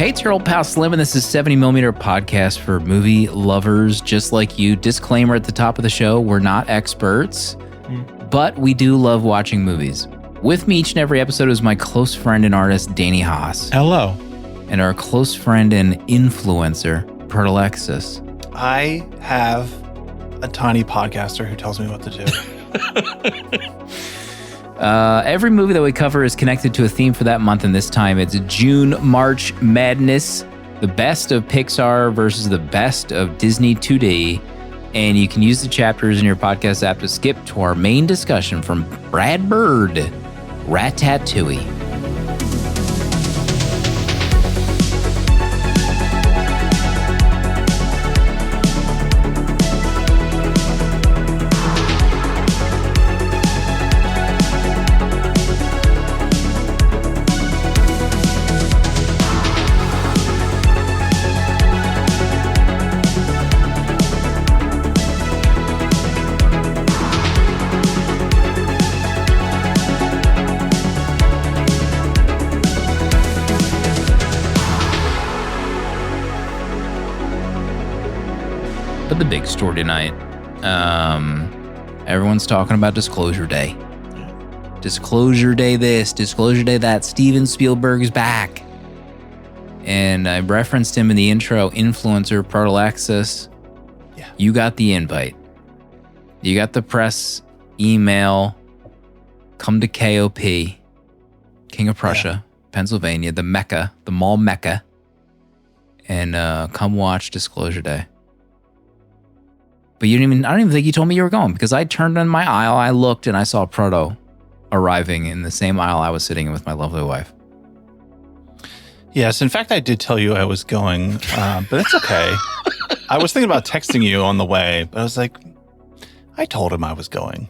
Hey, it's your old pal Slim, and this is 70mm podcast for movie lovers just like you. Disclaimer at the top of the show, we're not experts, but we do love watching movies. With me each and every episode is my close friend and artist, Danny Haas. Hello. And our close friend and influencer, Alexis. I have a tiny podcaster who tells me what to do. Every movie that we cover is connected to a theme for that month, and this time it's June March Madness, the best of Pixar versus the best of Disney 2D, and you can use the chapters in your podcast app to skip to our main discussion from Brad Bird, Ratatouille. But the big story tonight, everyone's talking about Disclosure Day. Disclosure Day this, Disclosure Day that. Steven Spielberg's back. And I referenced him in the intro, influencer, Proto. Yeah. You got the invite. You got the press email. Come to KOP, King of Prussia, Pennsylvania, the Mecca, the mall Mecca. And come watch Disclosure Day. But I don't even think you told me you were going, because I turned on my aisle, I looked, and I saw Proto arriving in the same aisle I was sitting in with my lovely wife. Yes, in fact, I did tell you I was going, but it's okay. I was thinking about texting you on the way, but I was like, I told him I was going.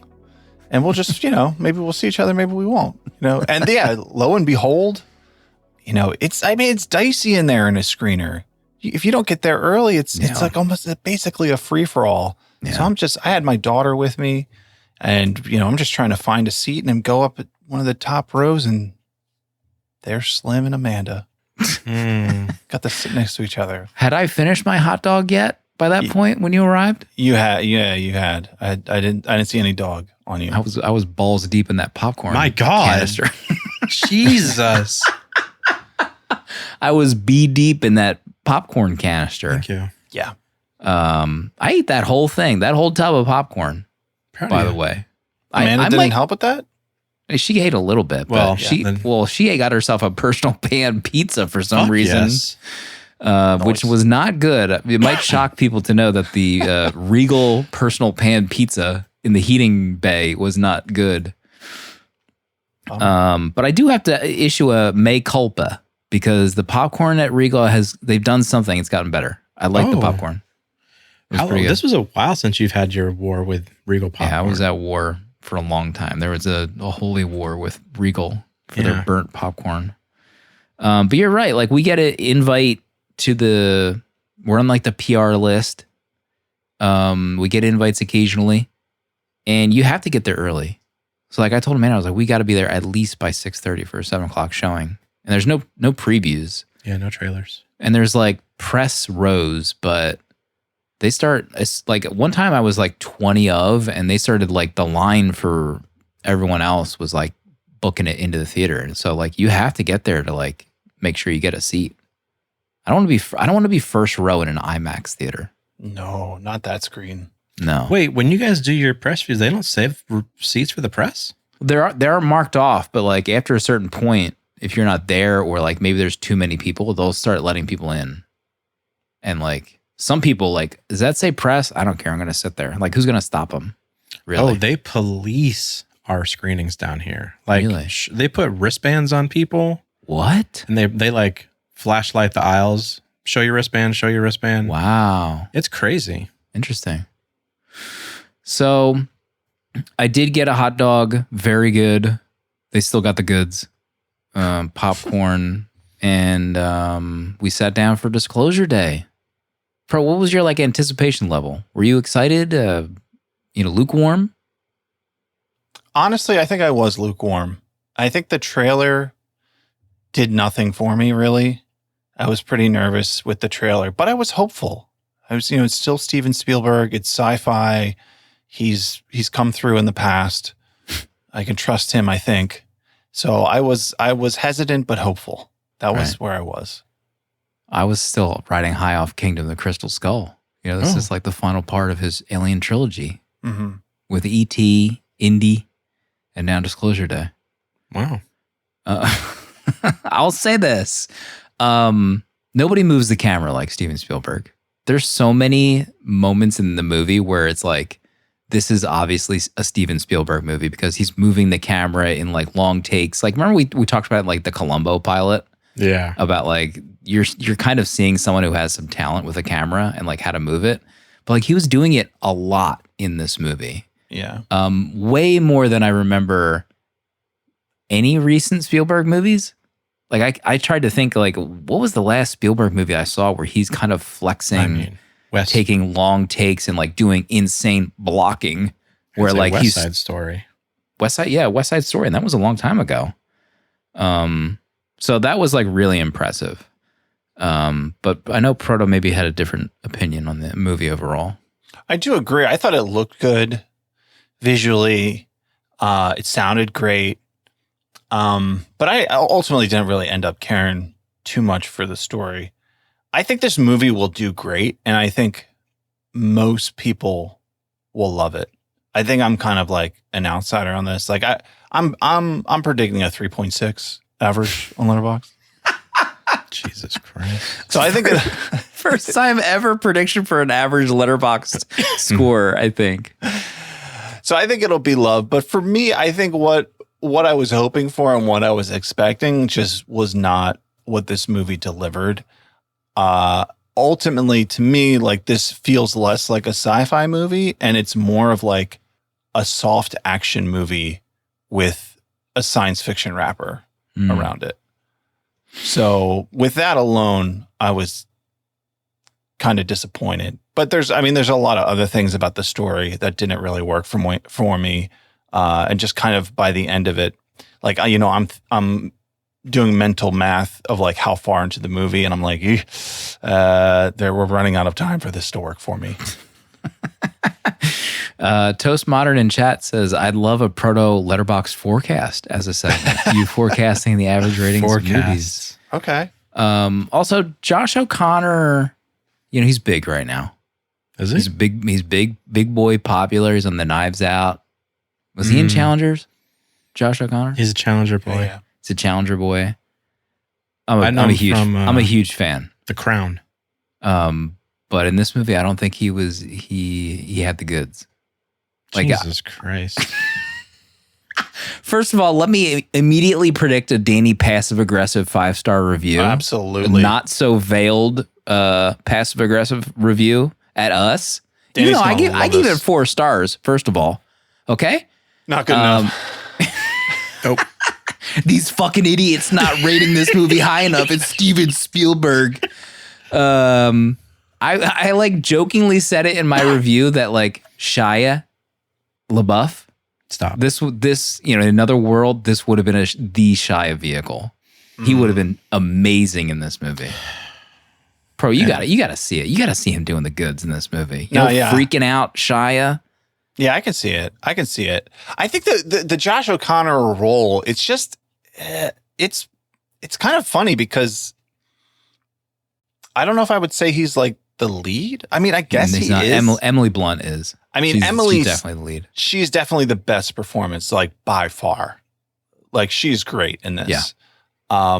And we'll just, maybe we'll see each other, maybe we won't. And yeah, lo and behold, it's dicey in there in a screener. If you don't get there early, it's like almost basically a free-for-all. Yeah. So I had my daughter with me, and, I'm just trying to find a seat and go up at one of the top rows, and there's Slim and Amanda. Got to sit next to each other. Had I finished my hot dog yet by that point when you arrived? You had, you had. I didn't see any dog on you. I was balls deep in that popcorn. My God. Canister. Jesus. I was bee deep in that popcorn canister. Thank you. Yeah. I ate that whole thing, that whole tub of popcorn. By the way, Amanda didn't help with that. She ate a little bit. But she got herself a personal pan pizza for some reason, which was not good. It might shock people to know that the Regal personal pan pizza in the heating bay was not good. But I do have to issue a mea culpa, because the popcorn at Regal they've done something. It's gotten better. I like the popcorn. This was a while since you've had your war with Regal popcorn. Yeah, I was at war for a long time. There was a holy war with Regal for their burnt popcorn. But you're right. Like, we get an invite we're on like the PR list. We get invites occasionally, and you have to get there early. So like I told Amanda, I was like, we got to be there at least by 6:30 for a 7:00 showing. And there's no previews. Yeah, no trailers. And there's like press rows, but they start, like one time I was like 20 and they started like the line for everyone else was like booking it into the theater. And so like you have to get there to like make sure you get a seat. I don't want to be first row in an IMAX theater. No, not that screen. No. Wait, when you guys do your press views, they don't save seats for the press? They're marked off, but like after a certain point, if you're not there, or like maybe there's too many people, they'll start letting people in. And like some people like, does that say press? I don't care. I'm going to sit there. Like, who's going to stop them? Really? Oh, they police our screenings down here. Like really? They put wristbands on people. What? And they like flashlight the aisles. Show your wristband. Show your wristband. Wow. It's crazy. Interesting. So I did get a hot dog. Very good. They still got the goods. Popcorn, and we sat down for Disclosure Day. Pro, what was your like anticipation level? Were you excited? Lukewarm? Honestly, I think I was lukewarm. I think the trailer did nothing for me, really. I was pretty nervous with the trailer, but I was hopeful. I was, it's still Steven Spielberg. It's sci-fi. He's come through in the past. I can trust him, I think. So I was hesitant but hopeful. That was where I was. I was still riding high off Kingdom of the Crystal Skull. This is like the final part of his Alien trilogy with E.T., Indy, and now Disclosure Day. Wow. I'll say this. Nobody moves the camera like Steven Spielberg. There's so many moments in the movie where it's like, this is obviously a Steven Spielberg movie because he's moving the camera in like long takes. Like, remember we talked about like the Columbo pilot? Yeah. About like, you're kind of seeing someone who has some talent with a camera and like how to move it. But like he was doing it a lot in this movie. Yeah. Way more than I remember any recent Spielberg movies. Like I tried to think like, what was the last Spielberg movie I saw where he's kind of flexing, taking long takes and like doing insane blocking where like West Side Story. West Side Story. And that was a long time ago. So that was like really impressive. But I know Proto maybe had a different opinion on the movie overall. I do agree. I thought it looked good visually. It sounded great. But I ultimately didn't really end up caring too much for the story. I think this movie will do great, and I think most people will love it. I think I'm kind of like an outsider on this. Like I'm predicting a 3.6 average on Letterboxd. Jesus Christ. So I think first time ever prediction for an average Letterboxd score, I think. So I think it'll be loved, but for me, I think what I was hoping for and what I was expecting just was not what this movie delivered. Ultimately, to me, like this feels less like a sci-fi movie, and it's more of like a soft action movie with a science fiction wrapper around it. So with that alone, I was kind of disappointed. But there's a lot of other things about the story that didn't really work for me. And just kind of by the end of it, like, I'm doing mental math of like how far into the movie, and I'm like, we're running out of time for this to work for me. Toast Modern in chat says, I'd love a Proto Letterboxd forecast as a segment. You forecasting the average ratings of movies. Okay. Also, Josh O'Connor, he's big right now. Is he? He's big boy popular. He's on the Knives Out. Was he in Challengers? Josh O'Connor? He's a Challenger boy. Yeah. He's a Challenger boy. I'm a huge fan. The Crown. But in this movie, I don't think he had the goods. Like, Jesus Christ. First of all, let me immediately predict a Danny passive-aggressive 5-star review. Absolutely. Not so veiled passive-aggressive review at us. Danny's I give it 4 stars, first of all. Okay? Not good enough. Nope. These fucking idiots not rating this movie high enough. It's Steven Spielberg. I like jokingly said it in my review that like Shia LaBeouf. Stop. This in another world, this would have been the Shia vehicle. He would have been amazing in this movie. Pro, you gotta see it. You gotta see him doing the goods in this movie. Freaking out Shia. Yeah, I can see it. I think the Josh O'Connor role, it's just, it's kind of funny because I don't know if I would say he's like the lead. I mean, I guess he is. Emily Blunt is. I mean, she's definitely the lead. She's definitely the best performance, like by far. Like she's great in this. Yeah.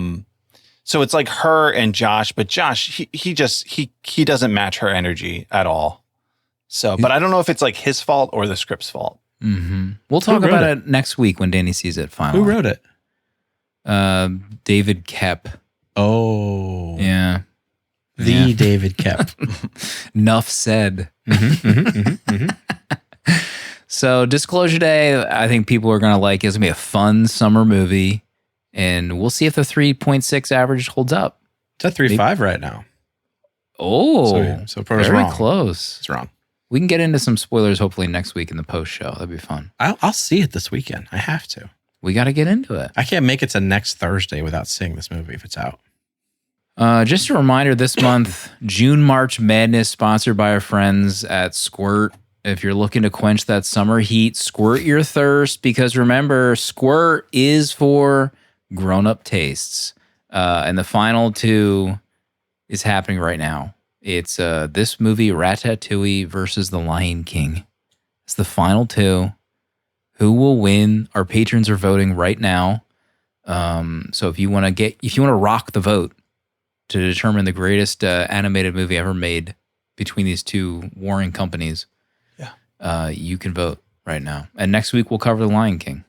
So it's like her and Josh, but Josh, he doesn't match her energy at all. So, but I don't know if it's like his fault or the script's fault. Mm-hmm. We'll talk about it next week when Danny sees it finally. Who wrote it? David Kep. Oh. Yeah. David Kep. Nuff said. So Disclosure Day, I think people are going to like it. It's going to be a fun summer movie. And we'll see if the 3.6 average holds up. It's at 3.5 right now. Oh. So Proto's very wrong. close. It's wrong. We can get into some spoilers hopefully next week in the post show. That'd be fun. I'll see it this weekend. I have to. We got to get into it. I can't make it to next Thursday without seeing this movie if it's out. Just a reminder, this month, June March Madness, sponsored by our friends at Squirt. If you're looking to quench that summer heat, squirt your thirst, because remember, Squirt is for grown-up tastes. And the final two is happening right now. It's this movie, Ratatouille versus The Lion King. It's the final two. Who will win? Our patrons are voting right now. So if you want to rock the vote to determine the greatest animated movie ever made between these two warring companies, you can vote right now. And next week we'll cover The Lion King.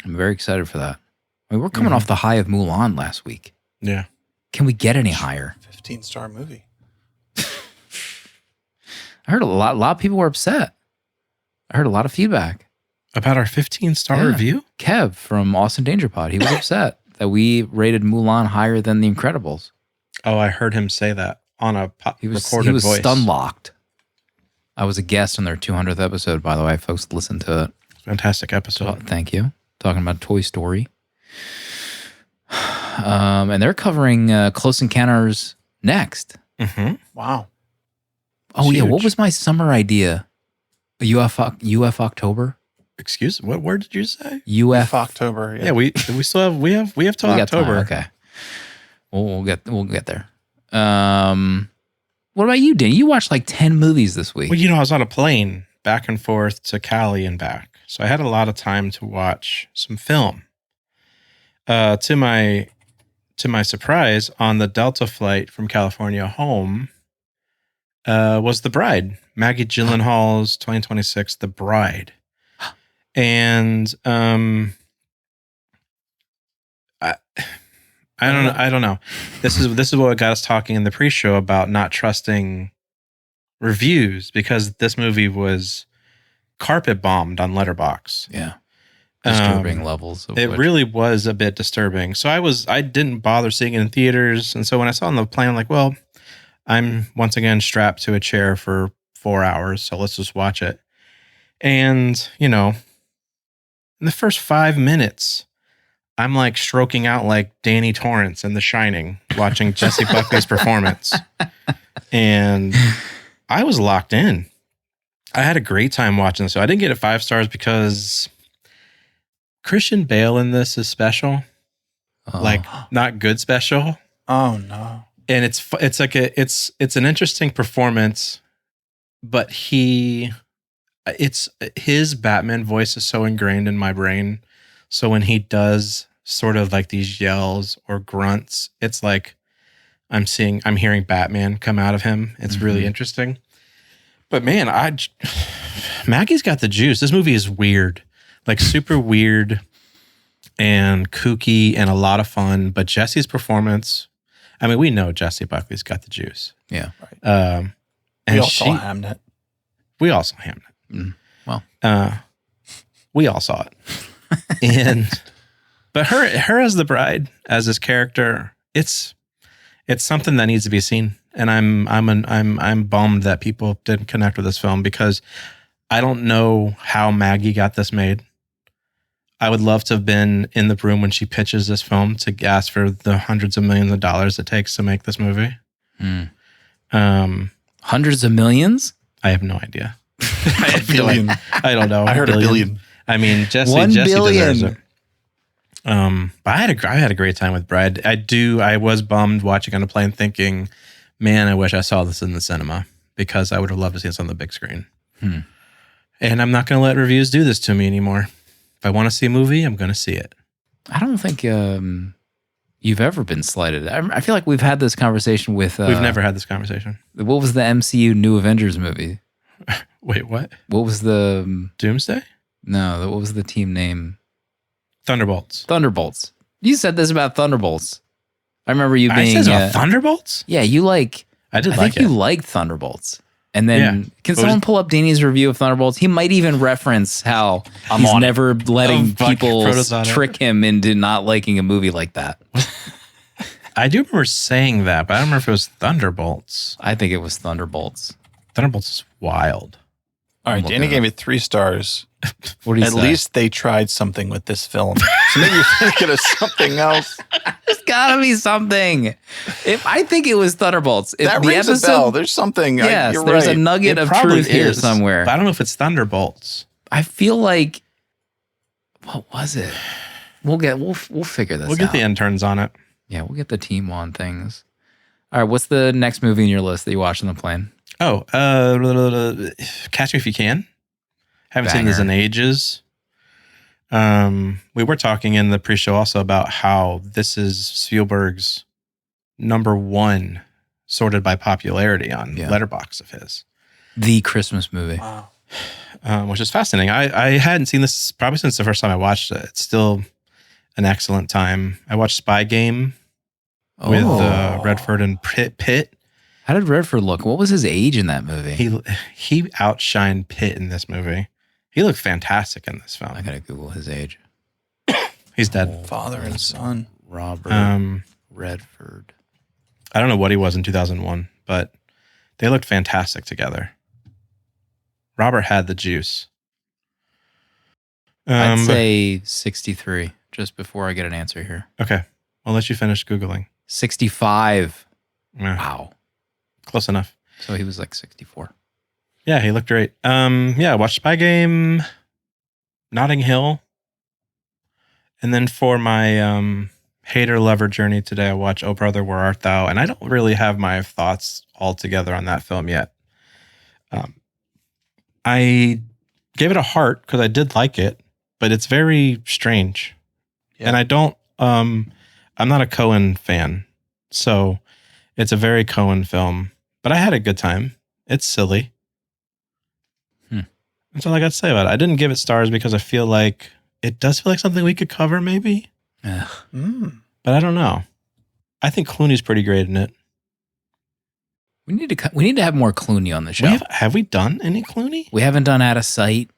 I'm very excited for that. I mean, we're coming off the high of Mulan last week. Yeah. Can we get any higher? 15-star movie. I heard a lot of people were upset. I heard a lot of feedback. About our 15-star review? Kev from Austin Danger Pod, he was upset that we rated Mulan higher than The Incredibles. Oh, I heard him say that on a recorded he was voice. stun-locked. I was a guest on their 200th episode, by the way. Folks, listen to it. Fantastic episode. Oh, thank you. Talking about Toy Story. And they're covering Close Encounters next. Mm-hmm. Wow. Oh, Huge. yeah. What was my summer idea? UF October? Excuse me, what word did you say? UF October. Yeah, we still have we have till We got time, October. okay. We'll get there. What about you, Danny? You watched like 10 movies this week. Well, I was on a plane back and forth to Cali and back, so I had a lot of time to watch some film. To my surprise, on the Delta flight from California home, was The Bride, Maggie Gyllenhaal's 2026 The Bride, and I don't know. This is what got us talking in the pre-show about not trusting reviews, because this movie was carpet bombed on Letterboxd. Yeah. Disturbing levels. It really was a bit disturbing. So I didn't bother seeing it in theaters. And so when I saw it on the plane, I'm like, well, I'm once again strapped to a chair for 4 hours. So let's just watch it. And, in the first 5 minutes, I'm like stroking out like Danny Torrance in The Shining, watching Jesse Buckley's performance. And I was locked in. I had a great time watching this. So I didn't get it 5 stars because Christian Bale in this is special. Like not good special. Oh no. And it's an interesting performance, but his Batman voice is so ingrained in my brain. So when he does sort of like these yells or grunts, it's like I'm hearing Batman come out of him. It's really interesting. But man, Maggie's got the juice. This movie is weird, like super weird and kooky and a lot of fun. But Jesse's performance, I mean, we know Jesse Buckley's got the juice. Yeah. Right. And we all saw Hamnet. We all saw Hamnet. Well, we all saw it. But her as the bride, as this character, it's something that needs to be seen. And I'm bummed that people didn't connect with this film, because I don't know how Maggie got this made. I would love to have been in the room when she pitches this film to ask for the hundreds of millions of dollars it takes to make this movie. Hundreds of millions? I have no idea. I feel like I don't know. I heard a billion. I mean, Jesse 1 Jesse billion. deserves it. But I had a great time with Bride. I was bummed watching on a plane, thinking, man, I wish I saw this in the cinema, because I would have loved to see this on the big screen. And I'm not going to let reviews do this to me anymore. If I want to see a movie, I'm going to see it. I don't think you've ever been slighted. I feel like we've had this conversation with... We've never had this conversation. What was the MCU New Avengers movie? Wait, what? What was the... Doomsday? No, what was the team name? Thunderbolts. Thunderbolts. You said this about Thunderbolts. I remember you being... I said about Thunderbolts? Yeah, you like... I did I like think it. you liked Thunderbolts. And then, Yeah. can But someone pull up Danny's review of Thunderbolts? He might even reference how he's on it. never letting fuck, people Proto's on it. trick him into not liking a movie like that. I do remember saying that, but I don't remember if it was Thunderbolts. I think it was Thunderbolts. Thunderbolts is wild. All right, I'm Danny looking gave it 3 stars. What do you At say? least they tried something with this film. So maybe you're thinking of something else. There's gotta be something. If I think it was Thunderbolts. If That the rings episode, a bell. There's something. yes, You're there's right. a nugget It of probably truth here is, somewhere. But I don't know if it's Thunderbolts. I feel like, what was it? We'll figure this out. We'll get the interns on it. Yeah, we'll get the team on things. All right, what's the next movie in your list that you watched on the plane? Oh, Catch Me If You Can. Haven't seen this in ages. We were talking in the pre-show also about how this is Spielberg's number 1 sorted by popularity on Letterboxd of his. The Christmas movie. Wow. Which is fascinating. I hadn't seen this probably since the first time I watched it. It's still an excellent time. I watched Spy Game with Redford and Pitt. How did Redford look? What was his age in that movie? He outshined Pitt in this movie. He looked fantastic in this film. I gotta Google his age. He's dead. Father and son. Robert Redford. I don't know what he was in 2001, but they looked fantastic together. Robert had the juice. I'd say 63, just before I get an answer here. Okay. I'll let you finish Googling. 65. Yeah, Wow. close enough. So he was like 64. Yeah, he looked great. I watched Spy Game, Notting Hill. And then for my hater-lover journey today, I watched Oh Brother, Where Art Thou? And I don't really have my thoughts all together on that film yet. I gave it a heart because I did like it, but it's very strange. Yeah. And I don't, I'm not a Coen fan. So it's a very Coen film, but I had a good time. It's silly. That's all I got to say about it. I didn't give it stars because I feel like it does feel like something we could cover maybe, Ugh. but I don't know. I think Clooney's pretty great in it. We need to have more Clooney on the show. Have we done any Clooney? We haven't done Out of Sight.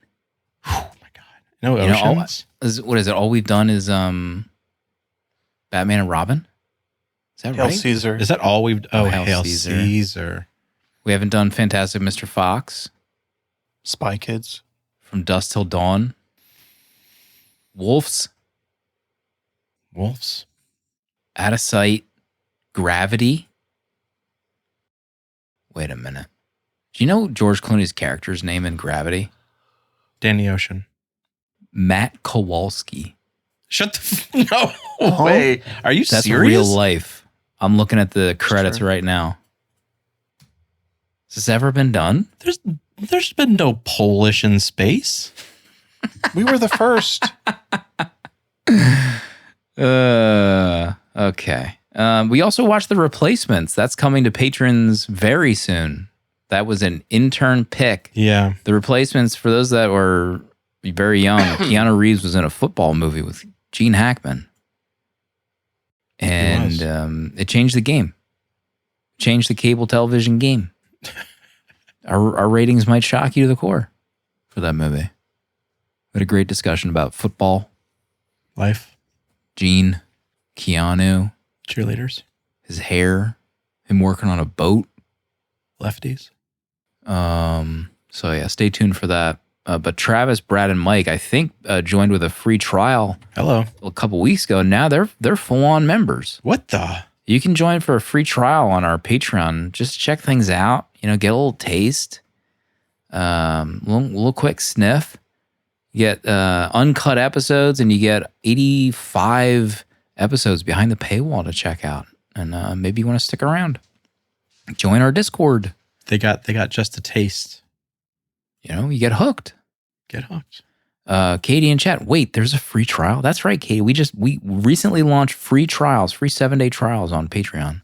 Oh my God. No You know, Oceans? What is it? All we've done is Batman and Robin. Is that Hail right? Caesar. Is that all we've... Oh, Hail Hail Caesar. Caesar. We haven't done Fantastic Mr. Fox, Spy Kids. From Dusk Till Dawn, Wolves, Out of Sight, Gravity. Wait a minute. Do you know George Clooney's character's name in Gravity? Danny Ocean. Matt Kowalski. Shut the... No way. Are you That's serious? real life. I'm looking at the credits right now. Has this ever been done? There's been no Polish in space. We were the first. Okay. We also watched The Replacements. That's coming to patrons very soon. That was an intern pick. Yeah. The Replacements, for those that were very young, Keanu Reeves was in a football movie with Gene Hackman. And it changed the game. Changed the cable television game. Our ratings might shock you to the core for that movie. We had a great discussion about football, Life. Gene, Keanu, Cheerleaders. his hair, him working on a boat. Lefties. So yeah, stay tuned for that. But Travis, Brad, and Mike, I think, joined with a free trial Hello. a couple weeks ago. Now they're full-on members. What the? You can join for a free trial on our Patreon. Just check things out. You know, get a little taste. Little quick sniff. You get uncut episodes, and you get 85 episodes behind the paywall to check out. And maybe you want to stick around. Join our Discord. They got just a taste. You know, you get hooked. Get hooked. Katie in chat. Wait, there's a free trial. That's right, Katie. We recently launched free trials, free 7-day trials on Patreon.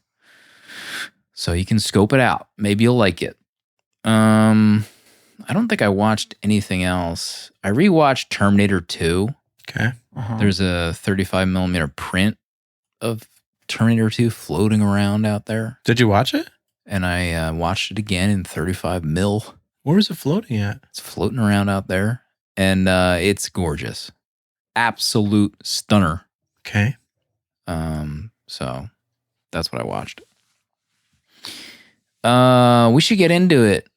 So you can scope it out. Maybe you'll like it. I don't think I watched anything else. I rewatched Terminator 2. Okay. There's a 35 millimeter print of Terminator 2 floating around out there. Did you watch it? And I watched it again in 35 mil. Where was it floating at? It's floating around out there. And it's gorgeous. Absolute stunner. Okay. So that's what I watched. We should get into it.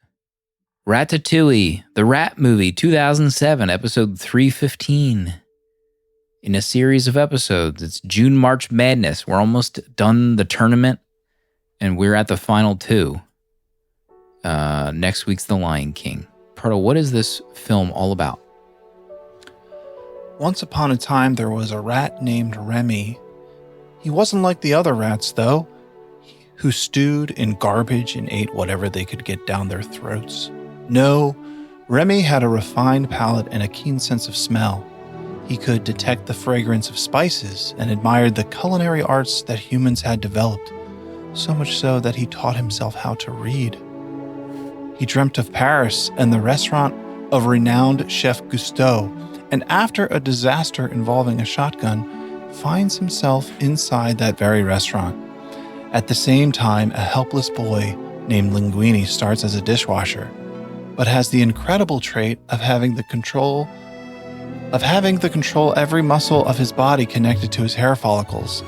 Ratatouille, the Rat Movie, 2007, episode 315. In a series of episodes, it's June March Madness. We're almost done the tournament, and we're at the final two. Next week's The Lion King. Proto, what is this film all about? Once upon a time, there was a rat named Remy. He wasn't like the other rats, though, who stewed in garbage and ate whatever they could get down their throats. No, Remy had a refined palate and a keen sense of smell. He could detect the fragrance of spices and admired the culinary arts that humans had developed, so much so that he taught himself how to read. He dreamt of Paris and the restaurant of renowned Chef Gusteau, and after a disaster involving a shotgun, finds himself inside that very restaurant. At the same time, a helpless boy named Linguini starts as a dishwasher, but has the incredible trait of having the control every muscle of his body connected to his hair follicles.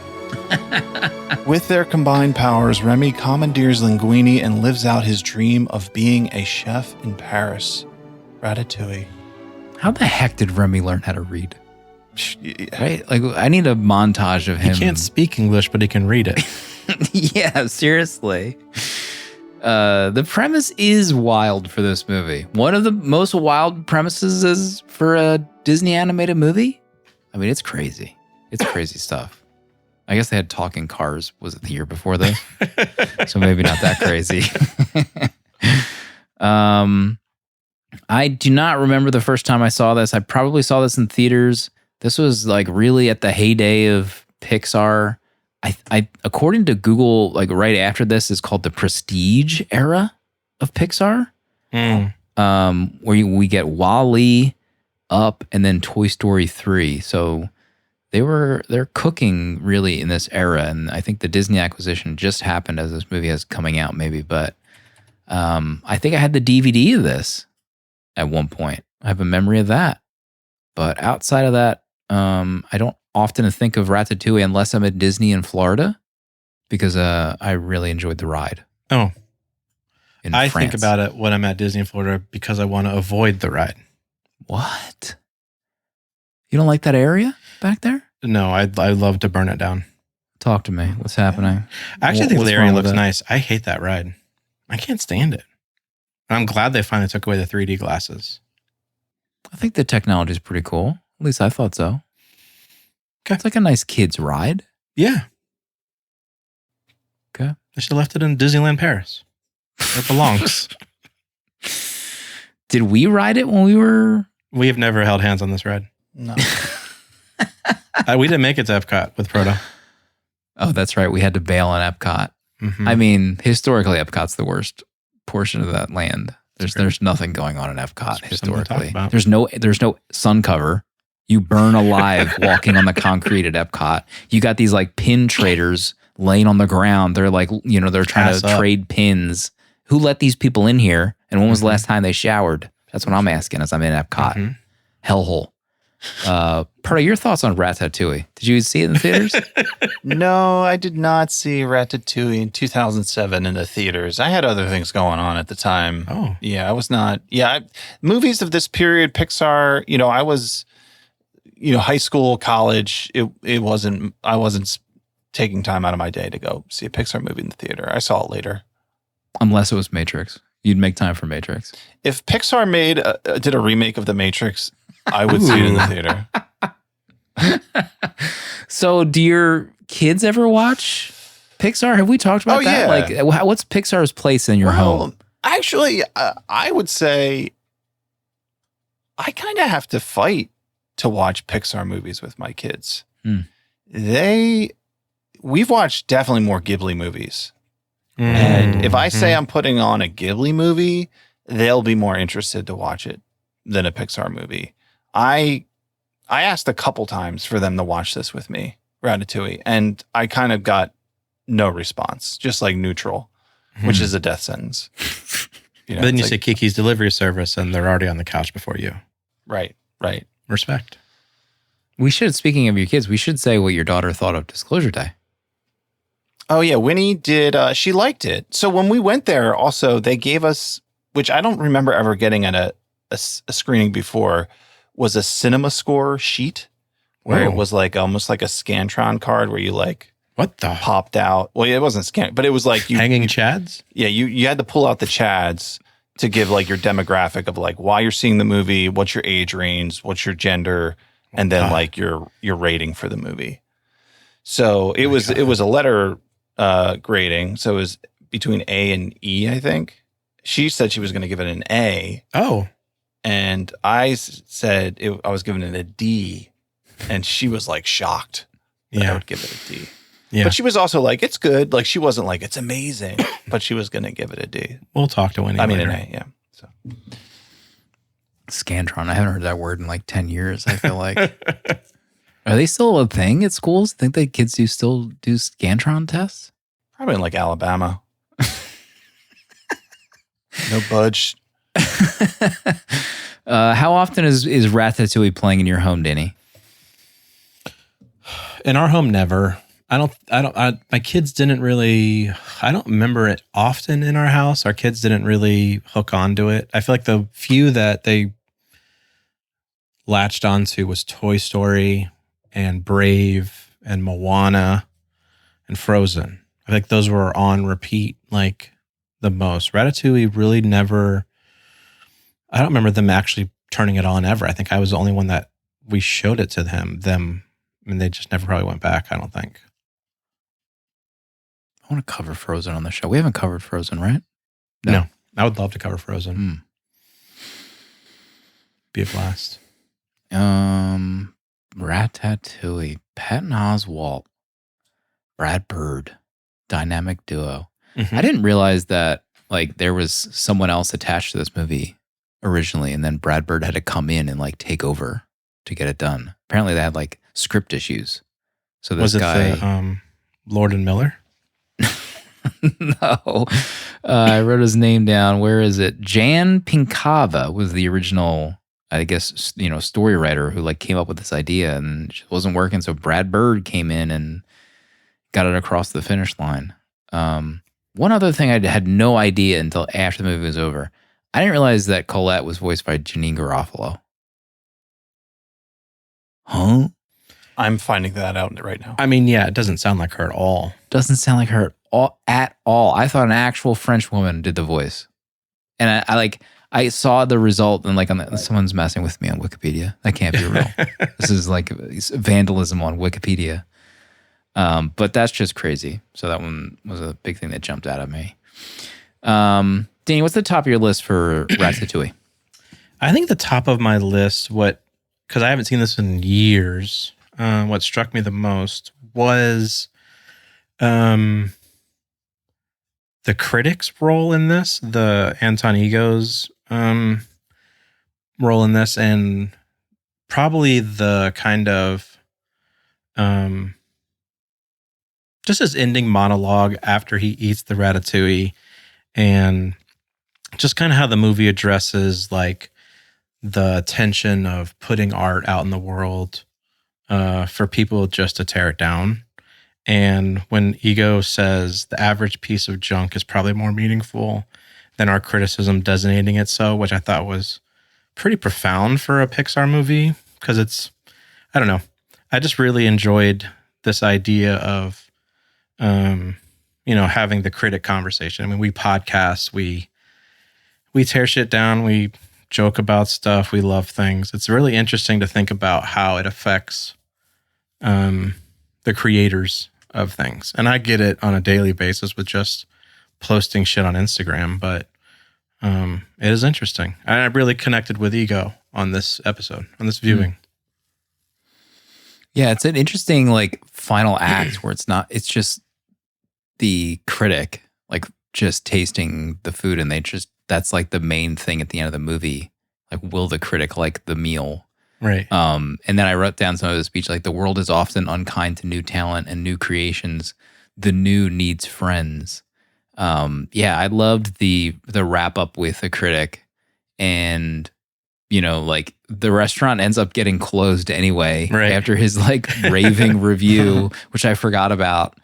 With their combined powers, Remy commandeers Linguini and lives out his dream of being a chef in Paris. Ratatouille. How the heck did Remy learn how to read? Right? Like, I need a montage of him. He can't speak English, but he can read it. Yeah, seriously. The premise is wild for this movie. One of the most wild premises is for a Disney animated movie. I mean, it's crazy. It's crazy stuff. I guess they had talking cars. Was it the year before this? So maybe not that crazy. I do not remember the first time I saw this. I probably saw this in theaters. This was like really at the heyday of Pixar. I according to Google, like right after this is called the Prestige era of Pixar, where we get WALL-E, Up, and then Toy Story 3. So they're cooking really in this era, and I think the Disney acquisition just happened as this movie is coming out, maybe. But I think I had the DVD of this at one point. I have a memory of that, but outside of that, I don't often think of Ratatouille unless I'm at Disney in Florida, because I really enjoyed the ride. Oh, I think about it when I'm at Disney in Florida because I want to avoid the ride. What? You don't like that area back there? No, I'd love to burn it down. Talk to me. What's happening? I actually think the area looks nice. I hate that ride. I can't stand it. I'm glad they finally took away the 3D glasses. I think the technology is pretty cool. At least I thought so. Okay. It's like a nice kid's ride. Yeah. Okay. They should have left it in Disneyland Paris. It belongs. Did we ride it when we were... We have never held hands on this ride. No. We didn't make it to Epcot with Proto. Oh, that's right. We had to bail on Epcot. Mm-hmm. I mean, historically, Epcot's the worst portion of that land. There's nothing going on in Epcot historically. There's no sun cover. You burn alive walking on the concrete at Epcot. You got these like pin traders laying on the ground. They're like, they're trying to trade pins. Who let these people in here? And when was the last time they showered? That's what I'm asking as I'm in Epcot. Hellhole. Proto, your thoughts on Ratatouille? Did you see it in the theaters? No, I did not see Ratatouille in 2007 in the theaters. I had other things going on at the time. Oh. Yeah, I was not. Yeah, movies of this period, Pixar, I was, high school, college. I wasn't taking time out of my day to go see a Pixar movie in the theater. I saw it later. Unless it was Matrix. You'd make time for Matrix. If Pixar did a remake of The Matrix, I would see it in the theater. So do your kids ever watch Pixar? Have we talked about that? Yeah. Like, what's Pixar's place in your home? Actually, I would say I kind of have to fight to watch Pixar movies with my kids. We've watched definitely more Ghibli movies. And if I say I'm putting on a Ghibli movie, they'll be more interested to watch it than a Pixar movie. I asked a couple times for them to watch this with me, Ratatouille, and I kind of got no response, just like neutral, which is a death sentence. But then you say Kiki's Delivery Service and they're already on the couch before you. Right. Respect. We should, speaking of your kids, we should say what your daughter thought of Disclosure Day. Oh, yeah. Winnie did. She liked it. So when we went there, also, they gave us which I don't remember ever getting at a screening before, was a cinema score sheet where it was like almost like a Scantron card where you like what the popped out. Well, it wasn't scan, but it was like hanging chads. Yeah, you had to pull out the chads to give like your demographic of like why you're seeing the movie, what's your age range, what's your gender, and then like your rating for the movie. So it was a letter grading. So it was between A and E, I think. She said she was going to give it an A. Oh. And I said I was giving it a D. And she was like shocked that I would give it a D. Yeah. But she was also like, it's good. Like she wasn't like, it's amazing. But she was going to give it a D. We'll talk to Winnie later. An A, yeah. So. Scantron. I haven't heard that word in like 10 years, I feel like. Are they still a thing at schools? Think that kids still do Scantron tests? Probably in like Alabama. No budge. How often is Ratatouille playing in your home, Danny? In our home, never. My kids didn't really, I don't remember it often in our house. Our kids didn't really hook onto it. I feel like the few that they latched onto was Toy Story and Brave and Moana and Frozen. I think those were on repeat like the most. Ratatouille really never, I don't remember them actually turning it on ever. I think I was the only one that we showed it to them. I mean, they just never probably went back, I don't think. I want to cover Frozen on the show. We haven't covered Frozen, right? No. I would love to cover Frozen. Be a blast. Ratatouille, Patton Oswalt, Brad Bird, dynamic duo. Mm-hmm. I didn't realize that like there was someone else attached to this movie originally, and then Brad Bird had to come in and like take over to get it done. Apparently, they had like script issues. So this guy, the, Lord and Miller? No, I wrote his name down. Where is it? Jan Pinkava was the original, I guess, story writer who like came up with this idea, and it wasn't working. So Brad Bird came in and got it across the finish line. One other thing I had no idea until after the movie was over. I didn't realize that Colette was voiced by Janine Garofalo. Huh? I'm finding that out right now. I mean, yeah, it doesn't sound like her at all. Doesn't sound like her at all. I thought an actual French woman did the voice. And I saw the result and like someone's messing with me on Wikipedia. That can't be real. This is like vandalism on Wikipedia. But that's just crazy. So that one was a big thing that jumped out at me. Danny, what's the top of your list for Ratatouille? I think the top of my list, because I haven't seen this in years, what struck me the most was the critic's role in this, the Anton Ego's role in this, and probably the kind of just his ending monologue after he eats the ratatouille, and just kind of how the movie addresses like the tension of putting art out in the world for people just to tear it down. And when Ego says the average piece of junk is probably more meaningful than our criticism designating it so, which I thought was pretty profound for a Pixar movie, because I don't know. I just really enjoyed this idea of, having the critic conversation. I mean, we podcast, we tear shit down, we joke about stuff, we love things. It's really interesting to think about how it affects the creators of things. And I get it on a daily basis with just posting shit on Instagram, but it is interesting. I really connected with Ego on this episode, on this viewing. Yeah, it's an interesting like final act where it's just the critic like just tasting the food, and that's like the main thing at the end of the movie. Like, will the critic like the meal? Right. And then I wrote down some of the speech, like the world is often unkind to new talent and new creations. The new needs friends. I loved the wrap up with the critic, and like the restaurant ends up getting closed anyway after his like raving review, which I forgot about.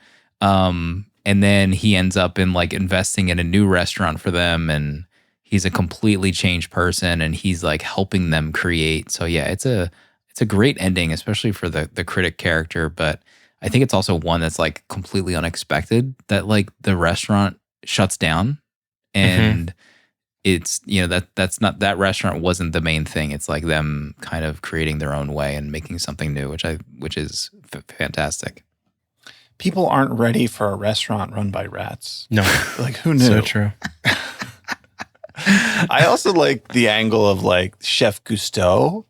And then he ends up in like investing in a new restaurant for them, and he's a completely changed person, and he's like helping them create. So yeah, it's a great ending, especially for the critic character. But I think it's also one that's like completely unexpected, that like the restaurant shuts down, and it's, you know, that's not, that restaurant wasn't the main thing. It's like them kind of creating their own way and making something new, which is fantastic. People aren't ready for a restaurant run by rats. No. Like, who knew? So true. I also like the angle of like Chef Cousteau,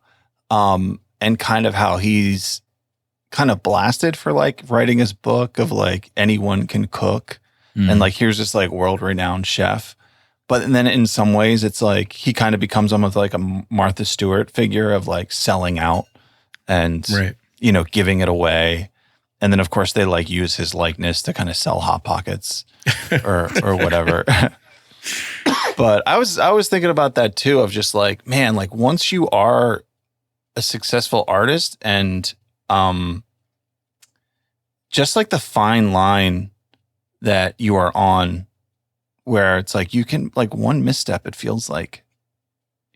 and kind of how he's kind of blasted for like writing his book of like anyone can cook. And like, here's this like world-renowned chef. But then in some ways, it's like he kind of becomes almost like a Martha Stewart figure of like selling out and, you know, giving it away. And then, of course, they like use his likeness to kind of sell Hot Pockets or whatever. But I was thinking about that too, of just like, man, like once you are a successful artist, and just like the fine line that you are on, where it's like you can, like one misstep, it feels like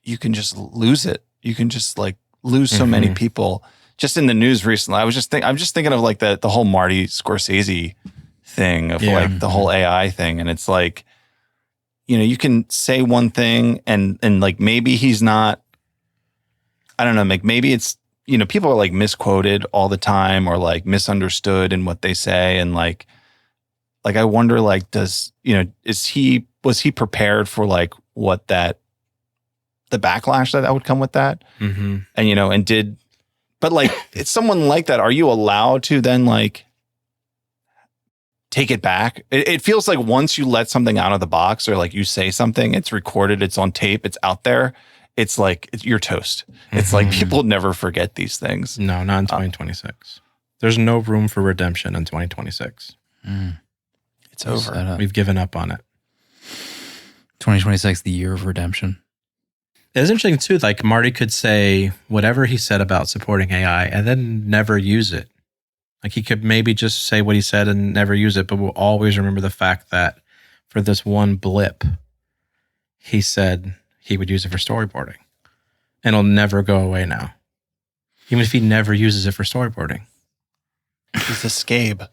you can just lose it. You can just like lose so many people. Just in the news recently, I'm just thinking of like the whole Marty Scorsese thing of like the whole AI thing, and it's like, you know, you can say one thing and like maybe he's not, I don't know, like maybe it's, you know, people are like misquoted all the time or like misunderstood in what they say, and like I wonder, like, does, you know, was he prepared for like what the backlash that would come with that? And, you know, but like, it's someone like that. Are you allowed to then like take it back? It feels like once you let something out of the box, or like you say something, it's recorded, it's on tape, it's out there. It's like, you're toast. It's like people never forget these things. No, not in 2026. There's no room for redemption in 2026. It's over. We've given up on it. 2026, the year of redemption. It's interesting too, like Marty could say whatever he said about supporting AI and then never use it. Like he could maybe just say what he said and never use it, but we'll always remember the fact that for this one blip, he said he would use it for storyboarding. And it'll never go away now. Even if he never uses it for storyboarding. He's a scabe.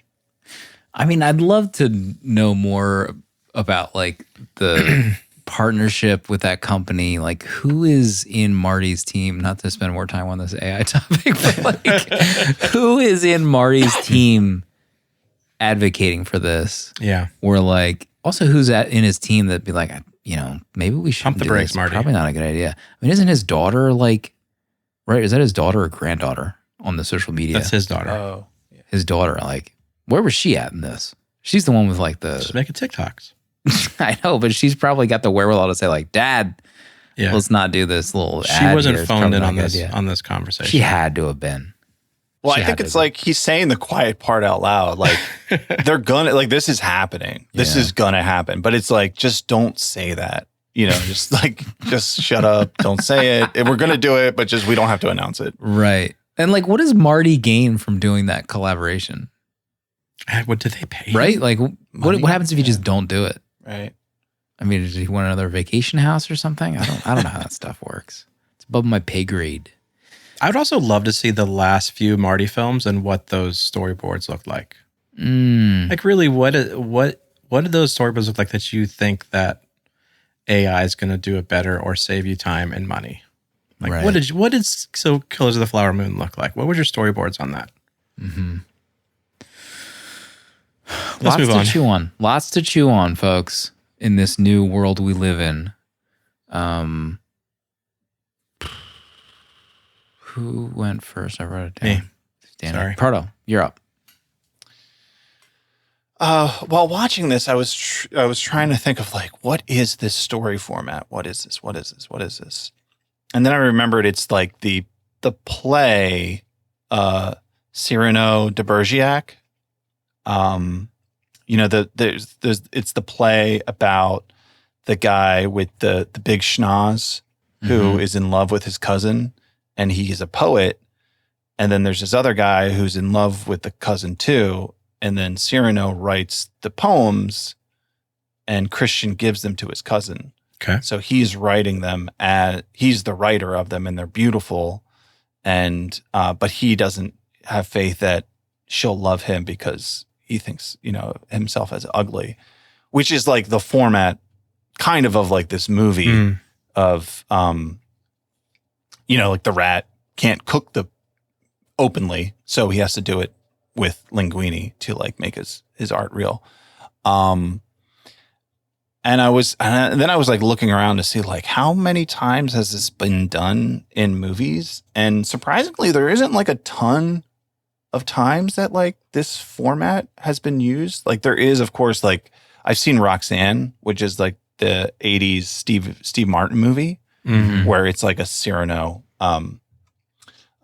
I mean, I'd love to know more about like the partnership with that company. Like, who is in Marty's team? Not to spend more time on this AI topic, but like, who is in Marty's team advocating for this? Yeah. Or like, also who's in his team that'd be like, you know, maybe we should pump the brakes, Marty. Probably not a good idea. I mean, isn't his daughter like, right? Is that his daughter or granddaughter on the social media? That's his daughter. Oh, yeah. His daughter, like, where was she at in this? She's the one with like the... Just making TikToks. I know, but she's probably got the wherewithal to say like, Dad, let's not do this little She wasn't phoned in on this conversation. She had to have been. Well, I think it's like he's saying the quiet part out loud. Like, they're gonna, like, this is happening. This is gonna happen. But it's like, just don't say that. You know, just like, just shut up. Don't say it. If we're gonna do it, but just, we don't have to announce it. Right. And like, what does Marty gain from doing that collaboration? What do they pay? Right? Like, what happens if you just don't do it? Right. I mean, does he want another vacation house or something? I don't know how that stuff works. It's above my pay grade. I would also love to see the last few Marty films and what those storyboards look like. Like, really, what do those storyboards look like that you think that AI is going to do it better or save you time and money? Like, what did So Killers of the Flower Moon look like? What were your storyboards on that? Let's move on. Lots to chew on, folks, in this new world we live in. Who went first? I wrote it down. Me. Danny. Sorry. Proto, you're up. While watching this, I was trying to think of like, what is this story format? What is this? What is this? What is this? And then I remembered it's like the play Cyrano de Bergerac. You know, it's the play about the guy with the big schnoz who is in love with his cousin, and he is a poet. And then there's this other guy who's in love with the cousin too. And then Cyrano writes the poems and Christian gives them to his cousin. Okay. So he's writing them he's the writer of them, and they're beautiful. And but he doesn't have faith that she'll love him because he thinks, himself as ugly, which is like the format kind of like this movie of, like the rat can't cook openly. So he has to do it with linguine to like make his art real. And then I was like looking around to see like how many times has this been done in movies, and surprisingly there isn't like a ton of times that like this format has been used. Like there is, of course, like I've seen Roxanne, which is like the 80s Steve Martin movie, where it's like a Cyrano Is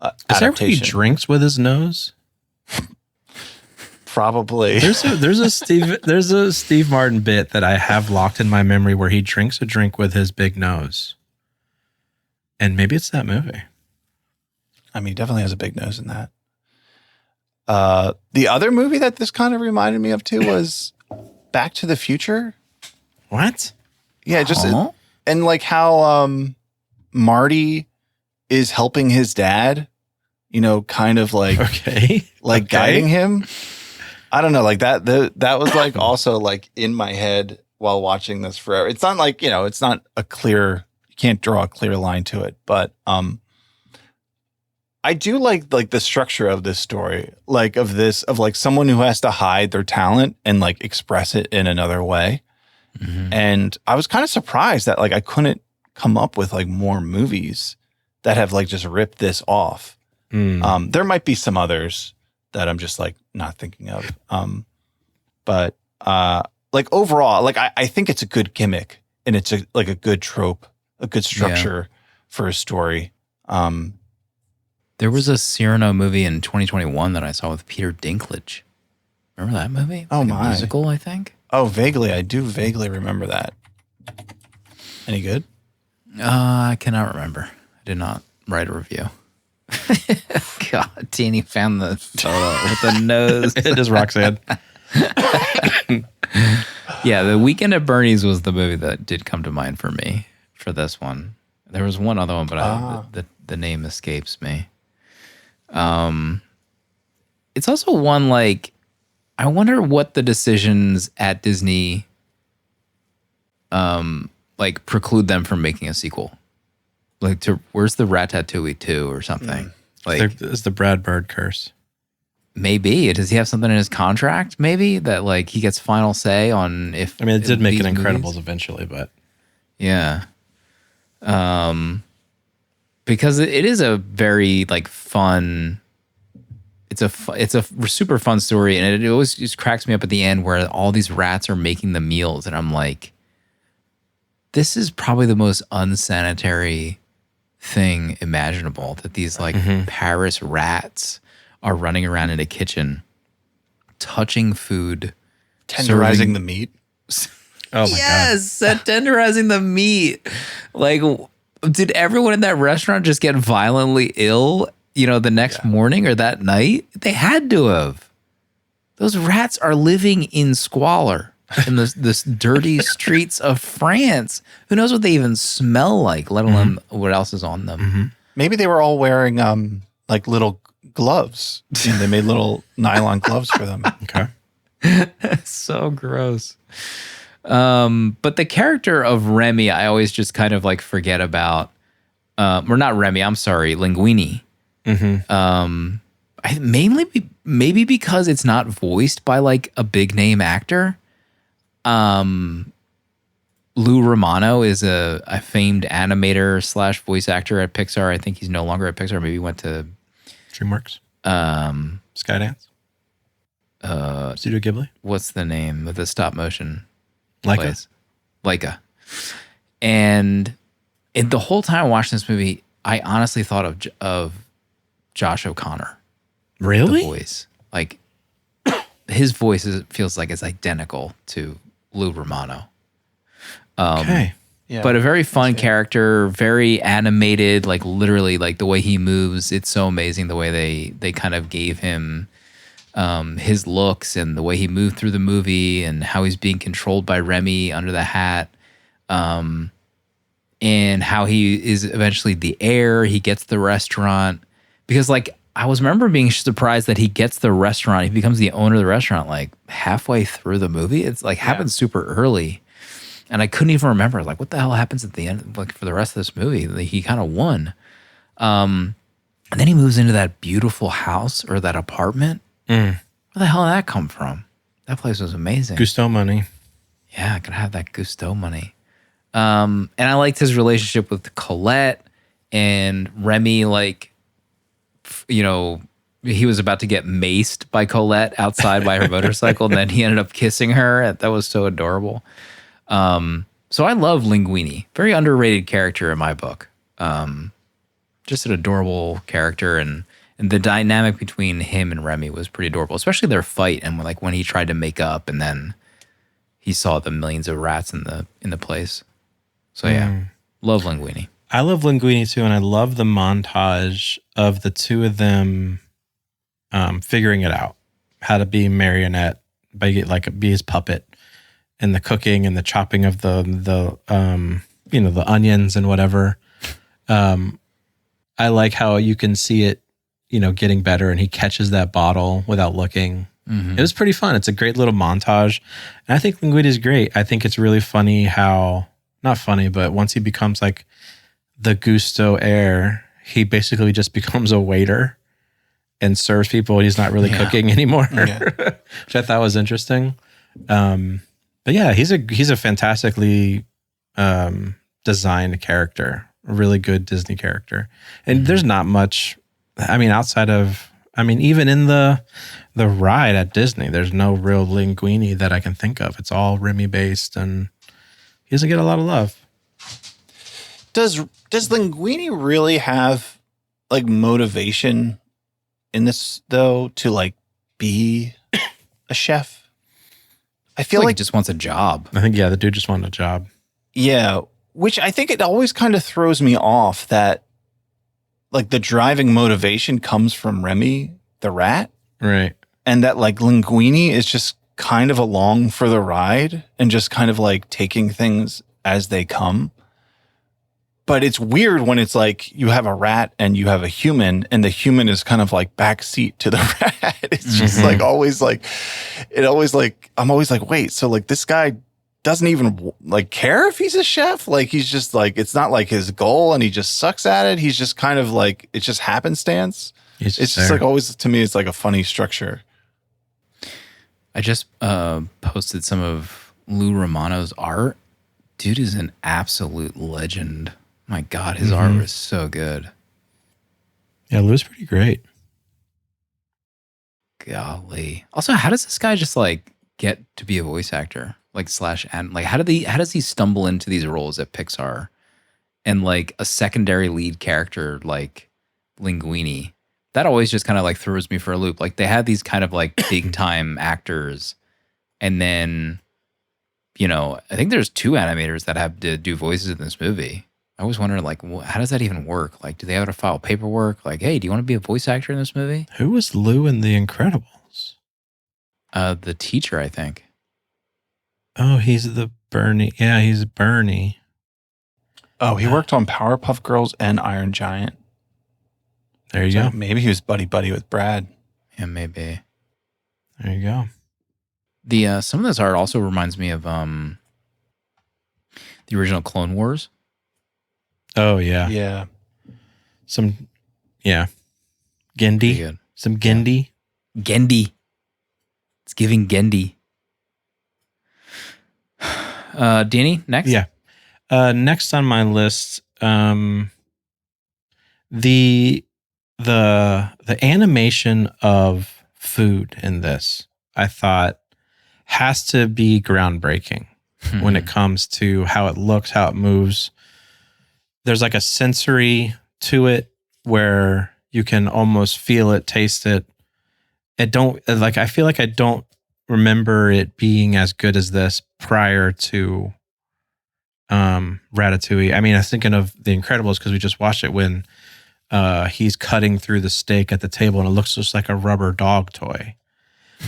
that where he adaptation. drinks with his nose? Probably. There's a Steve Martin bit that I have locked in my memory where he drinks a drink with his big nose. And maybe it's that movie. I mean, he definitely has a big nose in that. The other movie that this kind of reminded me of too was Back to the Future. What? Yeah, just and like how Marty is helping his dad, kind of like guiding him. I don't know, like that was like also like in my head while watching this forever. It's not like, it's not you can't draw a clear line to it, but I do like the structure of this story, like of like someone who has to hide their talent and like express it in another way. And I was kind of surprised that like I couldn't come up with like more movies that have like just ripped this off. There might be some others that I'm just like not thinking of. But like overall, like I think it's a good gimmick, and it's a good trope, a good structure for a story. There was a Cyrano movie in 2021 that I saw with Peter Dinklage. Remember that movie? Oh, like my. A musical, I think. Oh, vaguely. I do vaguely remember that. Any good? I cannot remember. I did not write a review. God, Teeny found the photo with the nose. It is Roxanne. Yeah, The Weekend at Bernie's was the movie that did come to mind for me for this one. There was one other one, but the name escapes me. It's also one like, I wonder what the decisions at Disney like preclude them from making a sequel. Like, where's the Ratatouille 2 or something? Like, It's the Brad Bird curse. Maybe. Does he have something in his contract? Maybe that like he gets final say on if. I mean, it did make these an Incredibles movies? eventually, but Yeah. Because it is a very like fun. It's a super fun story, and it always just cracks me up at the end where all these rats are making the meals, and I'm like, this is probably the most unsanitary thing imaginable, that these like Paris rats are running around in a kitchen, touching food, Tenderizing serving- the meat. oh my yes, tenderizing the meat. Like, did everyone in that restaurant just get violently ill, the next morning or that night? They had to have. Those rats are living in squalor in this dirty streets of France. Who knows what they even smell like, let alone what else is on them. Maybe they were all wearing like little gloves. They made little nylon gloves for them. God. Okay. So gross. But the character of Remy, I always just kind of like forget about. Or not Remy, I'm sorry, Linguini. Maybe because it's not voiced by like a big name actor. Lou Romano is a famed animator / voice actor at Pixar. I think he's no longer at Pixar. Maybe he went to DreamWorks. Skydance. Studio Ghibli. What's the name of the stop motion? Leica. Leica. And the whole time watching this movie, I honestly thought of Josh O'Connor. Really? The voice. Like, his voice feels like it's identical to Lou Romano. Okay. Yeah. But a very fun character, very animated, like literally like the way he moves. It's so amazing the way they kind of gave him his looks and the way he moved through the movie and how he's being controlled by Remy under the hat. and how he is eventually the heir. He gets the restaurant because like I remember being surprised that he gets the restaurant. He becomes the owner of the restaurant like halfway through the movie. It's like happens super early. And I couldn't even remember like what the hell happens at the end, like for the rest of this movie. Like, he kind of won. And then he moves into that beautiful house or that apartment. Where the hell did that come from? That place was amazing. Gusto money. Yeah, I could have that Gusto money. And I liked his relationship with Colette and Remy. Like, you know, he was about to get maced by Colette outside by her motorcycle, and then he ended up kissing her. That was so adorable. So I love Linguini. Very underrated character in my book. Just an adorable character, and the dynamic between him and Remy was pretty adorable, especially their fight and like when he tried to make up and then he saw the millions of rats in the place. So yeah, love Linguini. I love Linguini too, and I love the montage of the two of them figuring it out, how to be marionette, be his puppet, and the cooking and the chopping of the onions and whatever. I like how you can see it, getting better, and he catches that bottle without looking. Mm-hmm. It was pretty fun. It's a great little montage, and I think Linguini is great. I think it's really funny how, not funny, but once he becomes like the Gusto heir, he basically just becomes a waiter and serves people. He's not really cooking anymore, which I thought was interesting. But yeah, he's a fantastically designed character, a really good Disney character. And there's not much, outside of, even in the ride at Disney, there's no real Linguini that I can think of. It's all Remy based, and he doesn't get a lot of love. Does Linguini really have like motivation in this though to like be a chef? I feel like he just wants a job. I think the dude just wanted a job. Yeah, which I think it always kind of throws me off that like the driving motivation comes from Remy the rat, right? And that like Linguini is just kind of along for the ride and just kind of like taking things as they come. But it's weird when it's like you have a rat and you have a human, and the human is kind of like backseat to the rat. It's just like always like, I'm always like, wait, so like this guy doesn't even like care if he's a chef? Like he's just like, it's not like his goal and he just sucks at it. He's just kind of like, it's just happenstance. It's just like always, to me, it's like a funny structure. I just posted some of Lou Romano's art. Dude is an absolute legend. My God, his art was so good. Yeah, Lou's pretty great. Golly. Also, how does this guy just like get to be a voice actor? Like how does he stumble into these roles at Pixar and like a secondary lead character like Linguini? That always just kind of like throws me for a loop. Like they have these kind of like big time actors, and then I think there's 2 animators that have to do voices in this movie. I always wondered, like, how does that even work? Like, do they have to file paperwork? Like, hey, do you want to be a voice actor in this movie? Who was Lou in The Incredibles? The teacher, I think. Oh, he's the Bernie. Yeah, he's Bernie. Oh, he worked on Powerpuff Girls and Iron Giant. There you go. Maybe he was buddy with Brad. Yeah, maybe. There you go. The some of this art also reminds me of the original Clone Wars. Oh yeah, yeah. Gendy, some Gendy, Gendy. It's giving Gendy. Danny, next. Yeah. Next on my list, the animation of food in this, I thought, has to be groundbreaking when it comes to how it looks, how it moves. There's like a sensory to it where you can almost feel it, taste it. I feel like I don't remember it being as good as this prior to Ratatouille. I was thinking of The Incredibles because we just watched it when he's cutting through the steak at the table and it looks just like a rubber dog toy.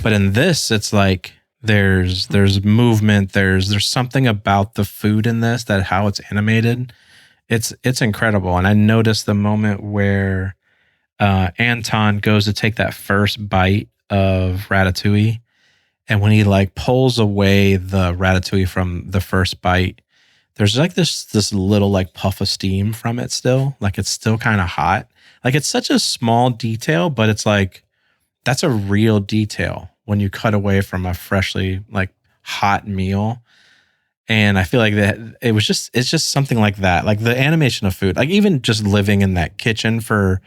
But in this, it's like there's movement. There's something about the food in this, that how it's animated, It's incredible. And I noticed the moment where Anton goes to take that first bite of Ratatouille, and when he like pulls away the Ratatouille from the first bite, there's like this little like puff of steam from it still. Like it's still kind of hot. Like it's such a small detail, but it's like that's a real detail when you cut away from a freshly like hot meal. And I feel like that it's just something like that. Like the animation of food, like even just living in that kitchen for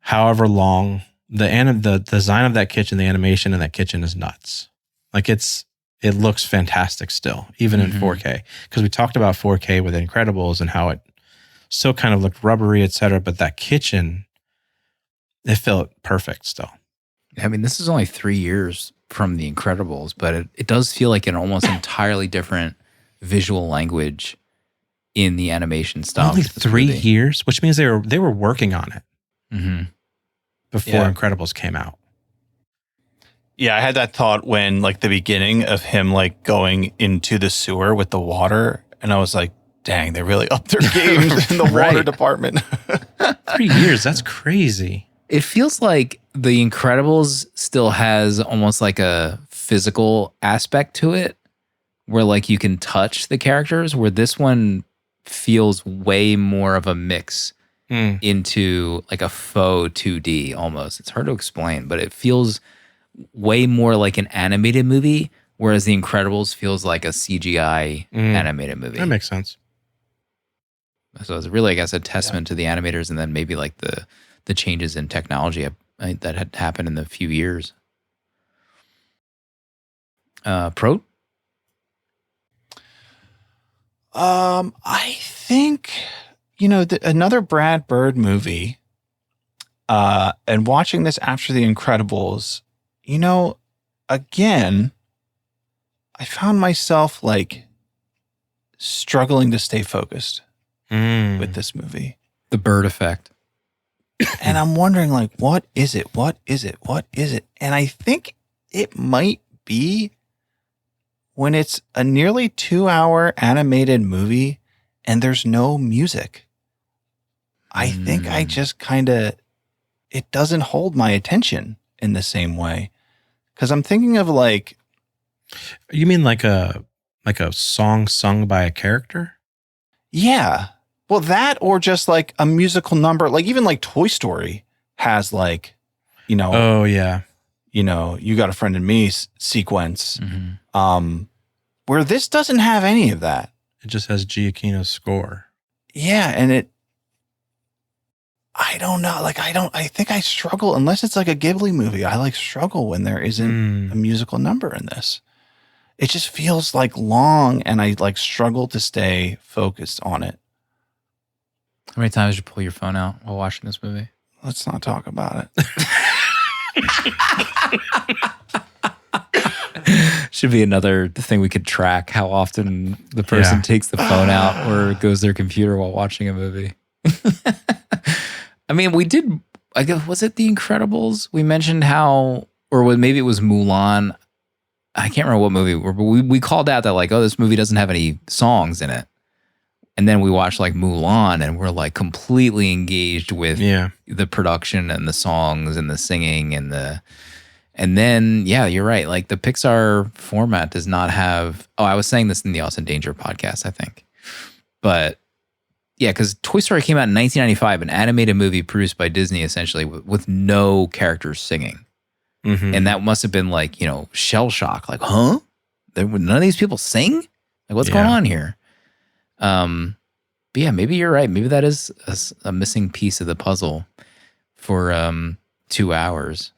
however long, the design of that kitchen, the animation in that kitchen is nuts. Like it looks fantastic still, even in 4K. Because we talked about 4K with Incredibles and how it still kind of looked rubbery, etc. But that kitchen, it felt perfect still. I mean, this is only 3 years from The Incredibles, but it does feel like an almost entirely different visual language in the animation style. Only 3 years, which means they were working on it before Yeah. Incredibles came out. Yeah, I had that thought when like the beginning of him like going into the sewer with the water, and I was like, dang, they really upped their game in the water Right. department. 3 years, that's crazy. It feels like The Incredibles still has almost like a physical aspect to it where like you can touch the characters, where this one feels way more of a mix into like a faux 2D almost. It's hard to explain, but it feels way more like an animated movie, whereas The Incredibles feels like a CGI animated movie. That makes sense. So it's really, I guess, a testament to the animators, and then maybe like the changes in technology that had happened in the few years. Pro? I think, another Brad Bird movie, and watching this after The Incredibles, again, I found myself like struggling to stay focused with this movie. The Bird effect. And I'm wondering, like, what is it? What is it? What is it? And I think it might be when it's a nearly 2-hour animated movie and there's no music. I think I just kind of, it doesn't hold my attention in the same way. Because I'm thinking of like, You mean like a song sung by a character? yeah, well, that or just like a musical number, like even like Toy Story has like, Oh yeah. You Got a Friend in Me sequence, where this doesn't have any of that. It just has Giacchino's score. Yeah, and I don't know. Like, I think I struggle, unless it's like a Ghibli movie. I like struggle when there isn't a musical number in this. It just feels like long, and I like struggle to stay focused on it. How many times did you pull your phone out while watching this movie? Let's not talk about it. Should be another thing we could track, how often the person takes the phone out or goes their computer while watching a movie. I mean, we did, I guess, was it The Incredibles? We mentioned how, or maybe it was Mulan. I can't remember what movie, but we called out that like, oh, this movie doesn't have any songs in it. And then we watched like Mulan, and we're like completely engaged with the production and the songs and the singing and then, yeah, you're right. Like the Pixar format does not have, I was saying this in the Austin Danger podcast, I think. But yeah, because Toy Story came out in 1995, an animated movie produced by Disney essentially with no characters singing. And that must have been like, shell shock. Like, huh? None of these people sing? Like, what's going on here? But yeah, maybe you're right. Maybe that is a missing piece of the puzzle for 2 hours.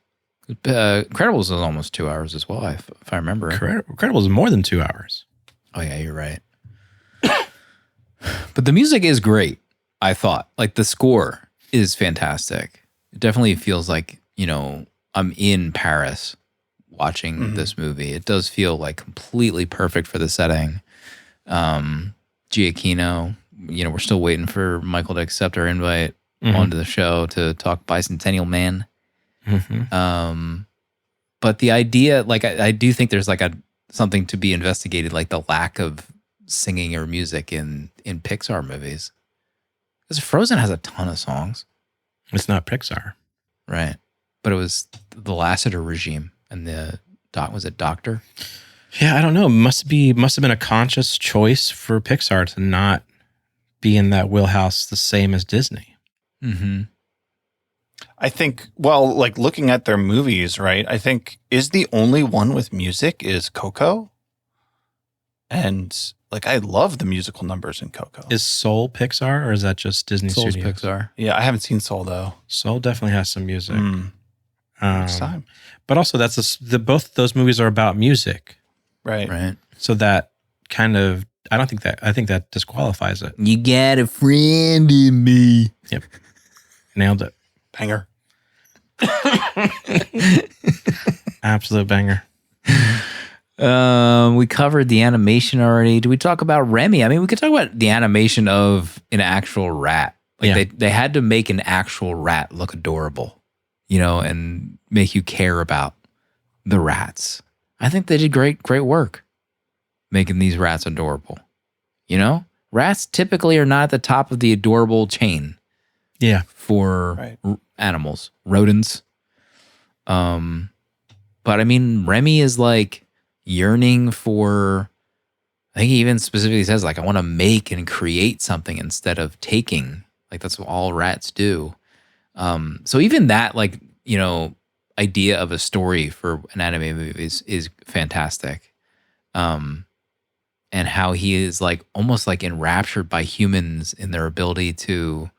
Incredibles was almost 2 hours as well, if I remember. Incredibles is more than 2 hours. Oh yeah, you're right. But the music is great, I thought. Like the score is fantastic. It definitely feels like, I'm in Paris watching this movie. It does feel like completely perfect for the setting. Giacchino, we're still waiting for Michael to accept our invite onto the show to talk Bicentennial Man. But the idea, like, I do think there's like something to be investigated, like the lack of singing or music in Pixar movies. Because Frozen has a ton of songs, It's not Pixar. right? But it was the Lasseter regime and was it Doctor? Yeah, I don't know. Must have been a conscious choice for Pixar to not be in that wheelhouse the same as Disney. Mm-hmm. I think, well, like looking at their movies, right? I think is the only one with music is Coco. And like, I love the musical numbers in Coco. Is Soul Pixar or is that just Disney Soul's Studios? Pixar. Yeah, I haven't seen Soul though. Soul definitely has some music. Next time. But also both those movies are about music. Right. So that kind of, I think that disqualifies it. You got a friend in me. Yep. Nailed it. Banger. Absolute banger. We covered the animation already. Do we talk about Remy? I mean, we could talk about the animation of an actual rat. Like they had to make an actual rat look adorable, and make you care about the rats. I think they did great work making these rats adorable. Rats typically are not at the top of the adorable chain. Yeah. For animals, rodents. But I mean, Remy is like yearning for, I think he even specifically says like, I want to make and create something instead of taking. Like that's what all rats do. So even that, like, idea of a story for an anime movie is fantastic. And how he is like almost like enraptured by humans in their ability to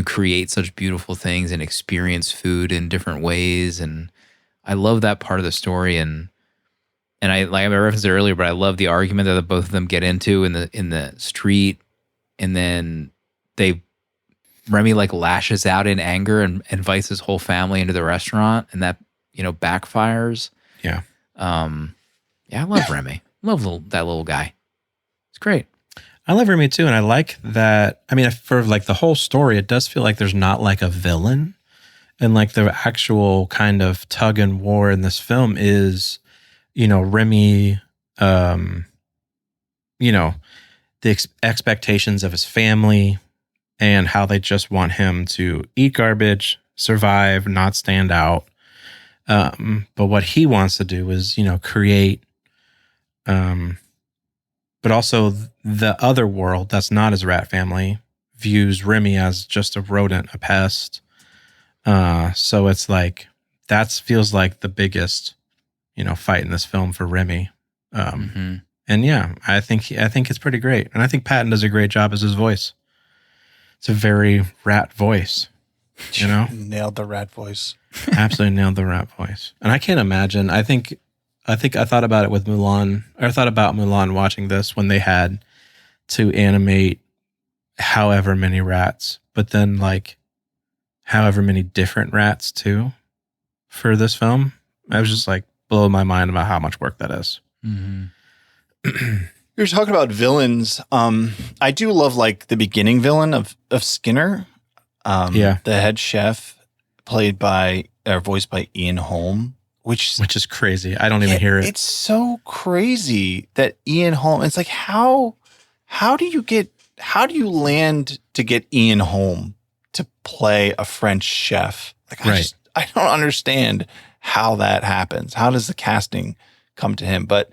create such beautiful things and experience food in different ways. And I love that part of the story. And I referenced it earlier, but I love the argument that both of them get into in the street. And then Remy like lashes out in anger and invites his whole family into the restaurant, and that, backfires. Yeah. I love Remy. Love that little guy. It's great. I love Remy too, and I like that. I mean, for like the whole story, it does feel like there's not like a villain, and like the actual kind of tug and war in this film is, Remy, the expectations of his family and how they just want him to eat garbage, survive, not stand out. But what he wants to do is, create, but also the other world that's not his rat family views Remy as just a rodent, a pest. So it's like, that feels like the biggest, fight in this film for Remy. And yeah, I think it's pretty great. And I think Patton does a great job as his voice. It's a very rat voice, Nailed the rat voice. Absolutely nailed the rat voice. And I can't imagine. I thought about it with Mulan. I thought about Mulan watching this when they had to animate however many rats, but then like however many different rats too for this film. I was just like blowing my mind about how much work that is. Mm-hmm. You're talking about villains. I do love like the beginning villain of Skinner. The head chef voiced by Ian Holm, which is crazy. I don't even hear it. It's so crazy that Ian Holm, it's like, how do you land to get Ian Holm to play a French chef? Like, I don't understand how that happens. How does the casting come to him? But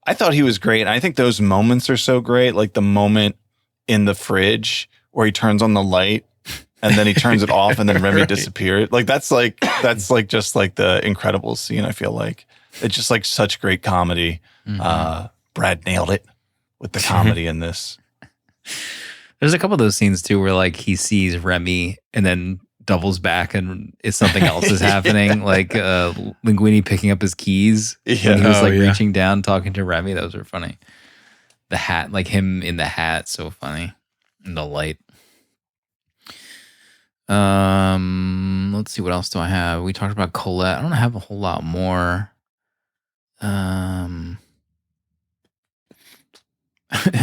I thought he was great. And I think those moments are so great. Like the moment in the fridge where he turns on the light and then he turns it off and then Remy disappeared. Like that's just like the incredible scene. I feel like it's just like such great comedy. Mm-hmm. Brad nailed it with the comedy in this. There's a couple of those scenes too where like he sees Remy and then doubles back and it's something else is happening. Like Linguini picking up his keys. Yeah. And he was reaching down talking to Remy. Those were funny. The hat, like him in the hat, so funny. And the light. Let's see, what else do I have? We talked about Colette. I don't have a whole lot more.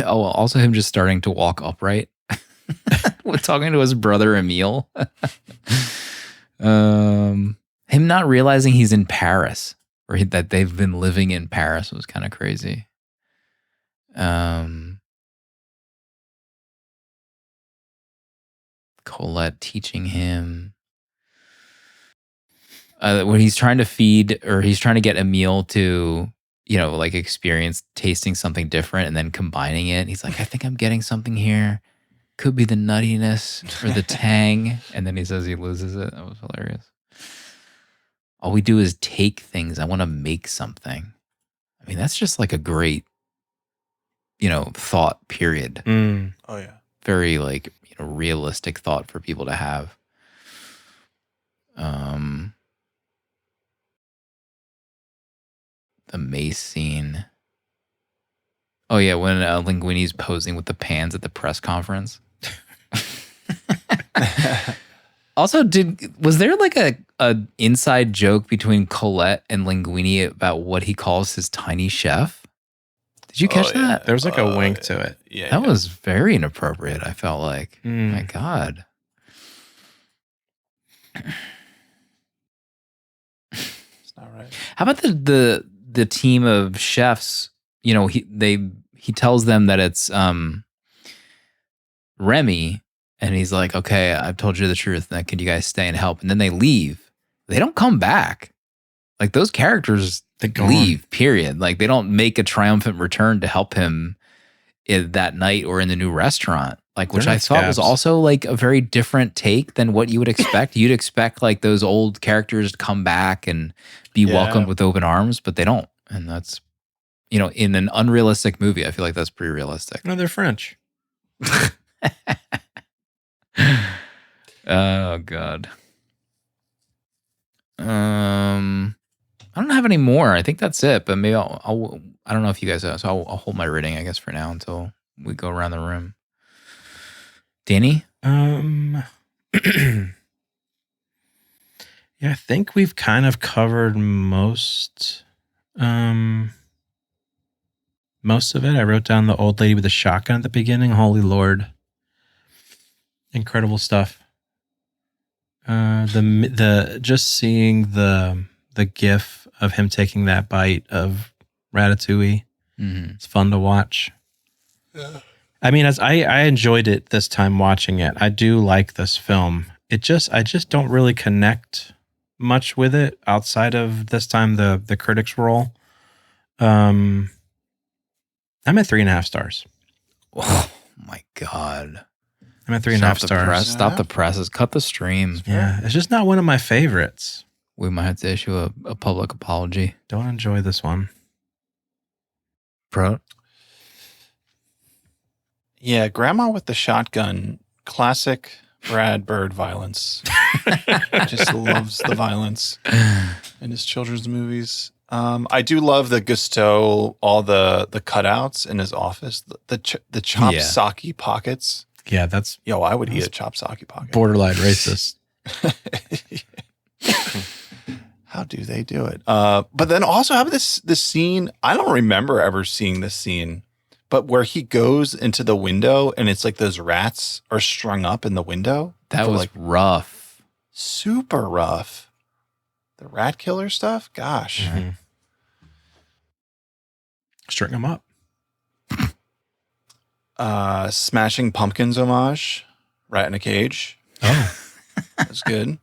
Also him just starting to walk upright. With talking to his brother Emile. Him not realizing he's in Paris or that they've been living in Paris was kind of crazy. Colette teaching him when he's trying to feed, or he's trying to get Emil to, like experience tasting something different and then combining it. He's like, I think I'm getting something here. Could be the nuttiness or the tang. And then he says he loses it. That was hilarious. All we do is take things. I want to make something. I mean, that's just like a great, thought period. Mm. Oh yeah. Very like, realistic thought for people to have. The mace scene. Oh yeah, when Linguini's posing with the pans at the press conference. Also, was there like a inside joke between Colette and Linguini about what he calls his tiny chef? Did you catch that? There was like a wink to it. Yeah. That was very inappropriate, I felt like. My God. It's not right. How about the team of chefs? He tells them that it's Remy, and he's like, okay, I've told you the truth. Now, can you guys stay and help? And then they leave. They don't come back. Like those characters leave, period. Like they don't make a triumphant return to help him that night or in the new restaurant. Like, which I thought was also like a very different take than what you would expect. You'd expect like those old characters to come back and be welcomed with open arms, but they don't. And that's, in an unrealistic movie, I feel like that's pretty realistic. No, they're French. Oh God. I don't have any more. I think that's it. But maybe I'll I don't know if you guys have, so I'll hold my reading, I guess, for now until we go around the room. Danny? Yeah, I think we've kind of covered most of it. I wrote down the old lady with the shotgun at the beginning. Holy Lord. Incredible stuff. The just seeing the gif of him taking that bite of Ratatouille. Mm-hmm. It's fun to watch. Yeah. I mean, as I enjoyed it this time watching it. I do like this film. I just don't really connect much with it outside of this time the critics roll. I'm at 3.5 stars. Oh my God. I'm at 3.5 stars. Stop the presses. Cut the stream. Yeah, it's just not one of my favorites. We might have to issue a public apology. Don't enjoy this one. Pro? Yeah, Grandma with the Shotgun, classic Brad Bird violence. Just loves the violence in his children's movies. I do love the Gusteau, all the cutouts in his office, the chopped sake pockets. Yeah, that's I would eat a chopped sake pocket. borderline racist. How do they do it? But then also have this scene. I don't remember ever seeing this scene, but where he goes into the window and it's like those rats are strung up in the window. That was like rough. Super rough. The rat killer stuff? Gosh. Mm-hmm. String them up. Smashing Pumpkins homage. Rat in a Cage. Oh. That's good.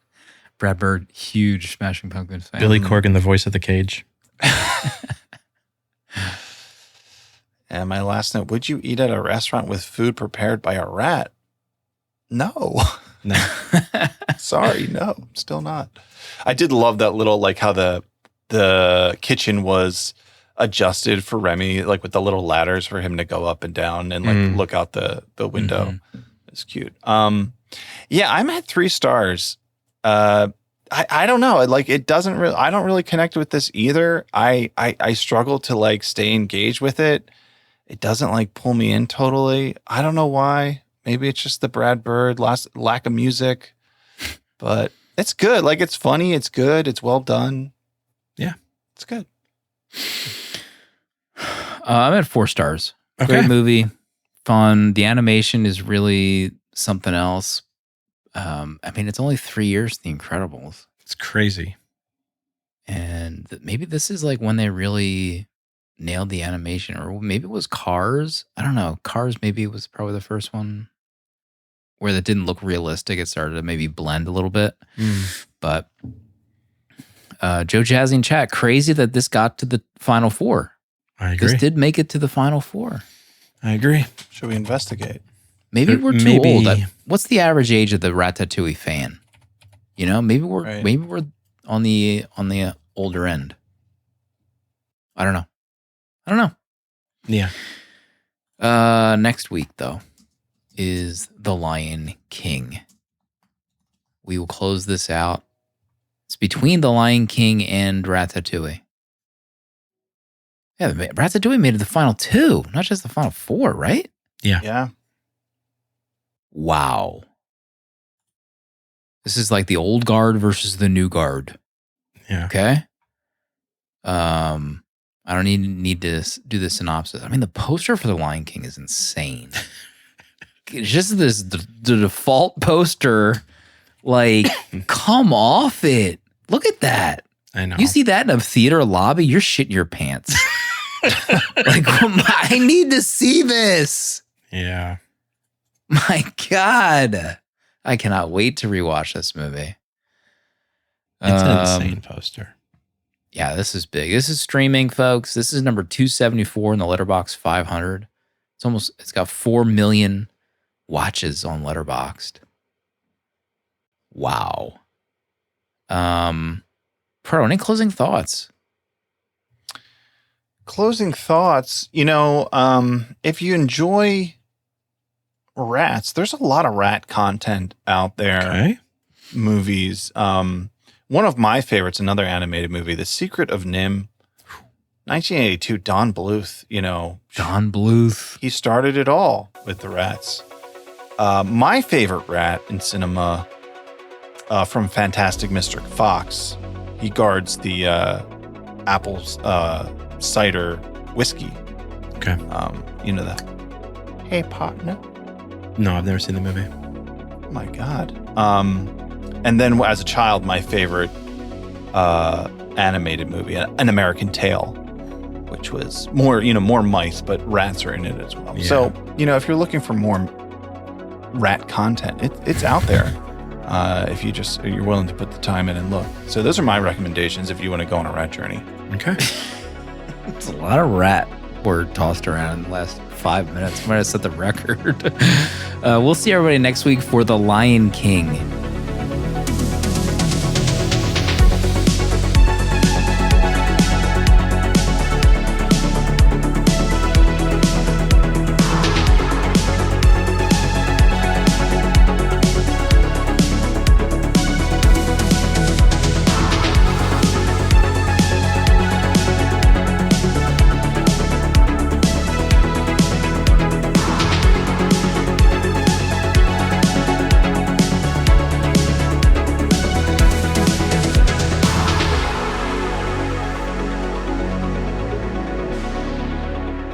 Brad Bird, huge Smashing Pumpkins fan. Billy Corgan, the voice of the cage. And my last note, would you eat at a restaurant with food prepared by a rat? No. No. Sorry, no, still not. I did love that little, like how the kitchen was adjusted for Remy, like with the little ladders for him to go up and down and like look out the window. Mm-hmm. It's cute. Yeah, I'm at 3 stars. I don't know. Like it doesn't really, I don't really connect with this either. I struggle to like stay engaged with it. It doesn't like pull me in totally. I don't know why. Maybe it's just the Brad Bird lack of music, but it's good. Like it's funny. It's good. It's well done. Yeah, it's good. I'm at 4 stars. Okay. Great movie. Fun. The animation is really something else. I mean, it's only 3 years to The Incredibles. It's crazy. And maybe this is like when they really nailed the animation, or maybe it was Cars. I don't know. Cars maybe was probably the first one where that didn't look realistic. It started to maybe blend a little bit. But Joe Jazzy in chat, crazy that this got to the final four. I agree. This did make it to the final four. I agree. Should we investigate? Maybe we're too old. What's the average age of the Ratatouille fan? You know, maybe we're on the older end. I don't know. Yeah. Next week though is The Lion King. We will close this out. It's between The Lion King and Ratatouille. Yeah, Ratatouille made it the final two, not just the final four, right? Yeah. Wow. This is like the old guard versus the new guard. Yeah. Okay. I don't need to do the synopsis. I mean, the poster for The Lion King is insane. It's just the default poster. Like, come off it. Look at that. I know. You see that in a theater lobby, you're shitting your pants. Like, I need to see this. Yeah. My God. I cannot wait to rewatch this movie. It's an insane poster. Yeah, this is big. This is streaming, folks. This is number 274 in the Letterboxd 500. It's got 4 million watches on Letterboxd. Wow. Pro, any closing thoughts? Closing thoughts. If you enjoy rats, there's a lot of rat content out there. Okay. Movies. One of my favorites, another animated movie, The Secret of Nim, 1982. Don Bluth. Don Bluth. He started it all with the rats. My favorite rat in cinema, from Fantastic Mr. Fox. He guards the apple cider whiskey. Okay. You know that. Hey, partner. No, I've never seen the movie. Oh my God. And then as a child, my favorite animated movie, An American Tail, which was more mice, but rats are in it as well. Yeah. So, if you're looking for more rat content, it's out there. If you're willing to put the time in and look. So those are my recommendations if you want to go on a rat journey. Okay. It's a lot of rat word tossed around in the last 5 minutes. I'm going to set the record. We'll see everybody next week for The Lion King.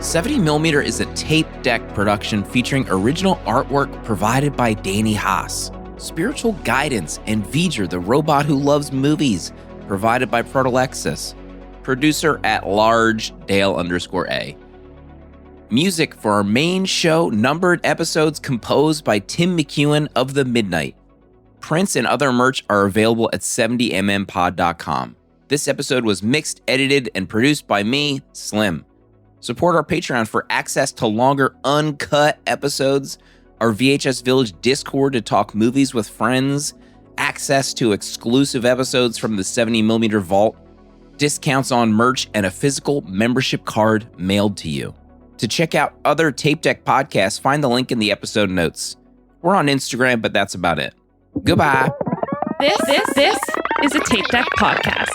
$70mm is a tape deck production featuring original artwork provided by Danny Haas, spiritual guidance and V'ger, the robot who loves movies, provided by Protolexis, producer at large Dale_A. Music for our main show numbered episodes composed by Tim McEwen of The Midnight. Prints and other merch are available at 70mmpod.com. This episode was mixed, edited, and produced by me, Slim. Support our Patreon for access to longer, uncut episodes, our VHS Village Discord to talk movies with friends, access to exclusive episodes from the 70mm Vault, discounts on merch, and a physical membership card mailed to you. To check out other Tape Deck podcasts, find the link in the episode notes. We're on Instagram, but that's about it. Goodbye. This is a Tape Deck podcast.